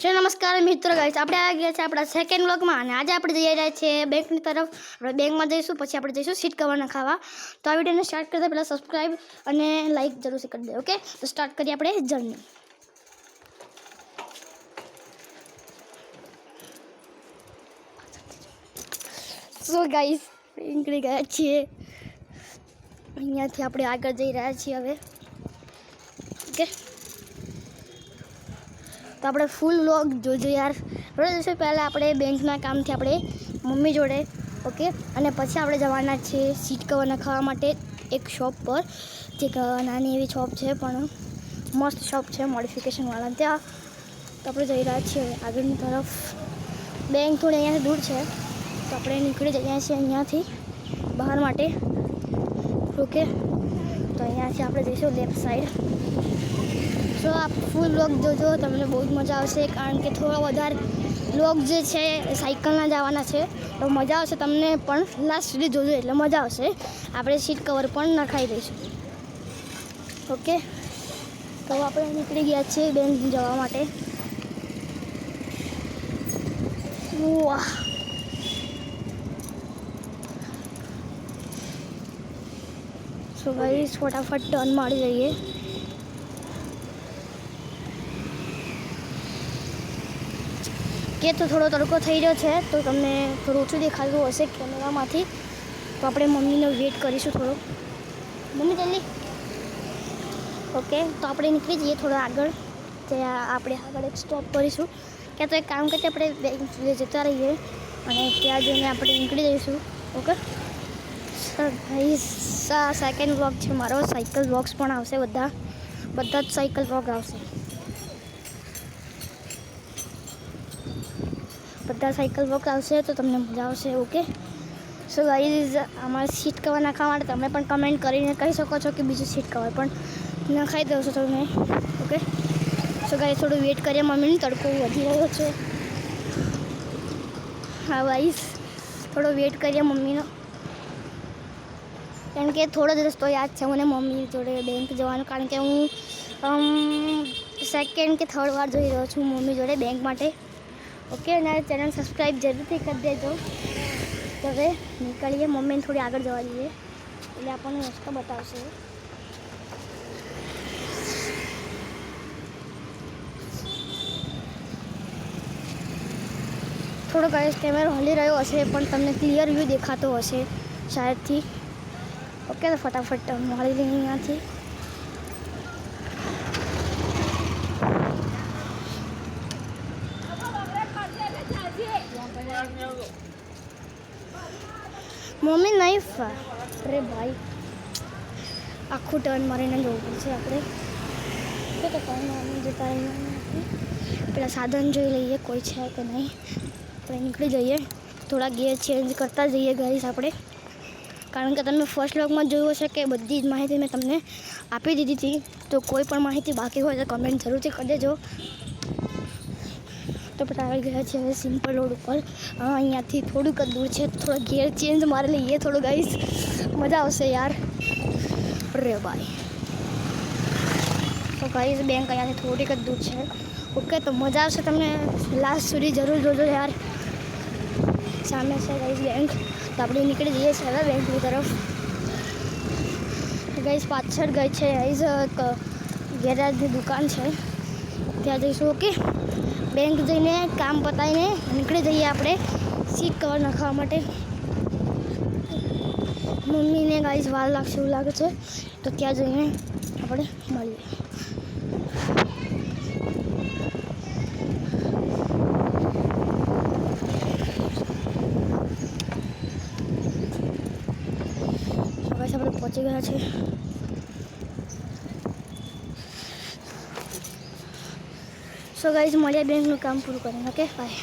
નમસ્કાર મિત્રો ગાઈસ, આપણે આવી ગયા છે આપણા સેકન્ડ વ્લોગમાં અને આજે આપણે જઈ રહ્યા છીએ બેંકની તરફ. આપણે બેંકમાં જઈશું, પછી આપણે જઈશું સીટ કવરના ખાવા. તો આ વિડીયોને સ્ટાર્ટ કરતા પહેલાં સબસ્ક્રાઈબ અને લાઈક જરૂરથી કરી દે. ઓકે, તો સ્ટાર્ટ કરીએ આપણે જર્ની. સો ગાઈસ, નીકળી ગયા છીએ. અહીંયાથી આપણે આગળ જઈ રહ્યા છીએ હવે. ઓકે, તો આપણે ફૂલ વ્લોગ જોજો યાર. બરાબર, પહેલાં આપણે બેંકના કામથી આપણે મમ્મી જોડે. ઓકે, અને પછી આપણે જવાના છીએ સીટ કવરના ખાવા માટે એક શોપ પર. જે નાની એવી શોપ છે પણ મસ્ત શોપ છે મોડિફિકેશનવાળા. ત્યાં તો આપણે જઈ રહ્યા છીએ આગળની તરફ. બેંક થોડી અહીંયાથી દૂર છે, તો આપણે નીકળી જઈએ છીએ અહીંયાથી બહાર માટે. ઓકે, તો અહીંયાથી આપણે જઈશું લેફ્ટ સાઈડ. તો આ ફૂલ વ્લોગ જોજો, તમને બહુ જ મજા આવશે. કારણ કે થોડા વધારે વ્લોગ જે છે એ સાયકલના જવાના છે, તો મજા આવશે તમને. પણ લાસ્ટ સુધી જોજો એટલે મજા આવશે. આપણે સીટ કવર પણ નખાઈ દઈશું. ઓકે, તો આપણે નીકળી ગયા છીએ બેંક જવા માટે. વાહ, સો ગાઈસ ફટાફટ ટર્ન મારી જઈએ. કે તો થોડો તડકો થઈ રહ્યો છે, તો તમને થોડું ઓછું દેખાતું હશે કેમેરામાંથી. તો આપણે મમ્મીનો વેઇટ કરીશું થોડો. મમ્મી જલ્દી. ઓકે, તો આપણે નીકળી જઈએ થોડા આગળ. ત્યાં આપણે આગળ એક સ્ટોપ કરીશું. કે તો એક કામ કરીએ, આપણે બેંક સુધી જતા રહીએ અને ત્યાં જઈને આપણે નીકળી જઈશું. ઓકે ભાઈ, સેકન્ડ વ્લોગ છે મારો. સાયકલ વ્લોગ્સ પણ આવશે, બધા જ સાયકલ વ્લોગ આવશે. બધા સાયકલ વોક આવશે તો તમને મજા આવશે. ઓકે, સો ગાઈઝ, અમારે સીટ કવર નાખવા માટે તમે પણ કમેન્ટ કરીને કહી શકો છો કે બીજું સીટ કવર પણ નખાઈ દો છો તમે. ઓકે, સો ગાઈઝ થોડું વેઇટ કરીએ. મમ્મીનો તડકો વધી રહ્યો છે. હા ગાઈઝ, થોડો વેઇટ કરીએ મમ્મીનો. કારણ કે થોડો જ રસ્તો યાદ છે મને મમ્મી જોડે બેંક જવાનું. કારણ કે હું સેકન્ડ કે થર્ડ વાર જઈ રહ્યો છું મમ્મી જોડે બેંક માટે. ઓકે, અને ચેનલ સબસ્ક્રાઈબ જરૂરથી કરી દેજો. તો હવે નીકળીએ. મમ્મીને થોડી આગળ જવા દઈએ એટલે આપણને રસ્તો બતાવશે. થોડો ગાઈસ કેમેરો હલી રહ્યો હશે પણ તમને ક્લિયર વ્યૂ દેખાતો હશે શાયદથી. ઓકે, તો ફટાફટ મારી લઈએ અહીંયાથી. મમ્મી નહીં અરે ભાઈ, આખું ટર્ન મારીને જવું પડશે આપણે. તો ટર્ન મારીને જતા રહીએ. પેલા સાધન જોઈ લઈએ કોઈ છે કે નહીં. આપણે નીકળી જઈએ. થોડા ગિયર ચેન્જ કરતા જઈએ ગાઈસ આપણે. કારણ કે તમે ફર્સ્ટ વ્લોગમાં જોયું હશે કે બધી જ માહિતી મેં તમને આપી દીધી હતી. તો કોઈ પણ માહિતી બાકી હોય તો કમેન્ટ જરૂરથી કરી દેજો. તો આપણે આવી ગયા છીએ હવે સિમ્પલ રોડ ઉપર. અહીંયાથી થોડુંક જ દૂર છે. થોડો ગિયર ચેન્જ મારી લઈએ થોડું ગાઈસ, મજા આવશે યાર. અરે ભાઈ, તો ગાઈસ બેંક અહીંયાથી થોડીક જ દૂર છે. ઓકે, તો મજા આવશે તમને. લાસ્ટ સુધી જરૂર જોજો યાર. સામે છે ગાઈસ બેંક. તો આપણે નીકળી જઈએ છીએ હવે બેંકની તરફ. ગાઈસ પાછળ ગઈ છે ગાઈસ ગેરેજની દુકાન છે, ત્યાં જઈશું. ઓકે, બેંક જઈને કામ પતાવીને નીકળી જઈએ આપણે સીટ કવર નાખવા માટે. મમ્મીને ગાઈસ વાર લાગશે એવું લાગે છે, તો ત્યાં જઈને આપણે મળીએ. આપણે પહોંચી ગયા છે. સો ગાઈઝ મળીએ બેંકનું કામ પૂરું કરીને. Okay, by.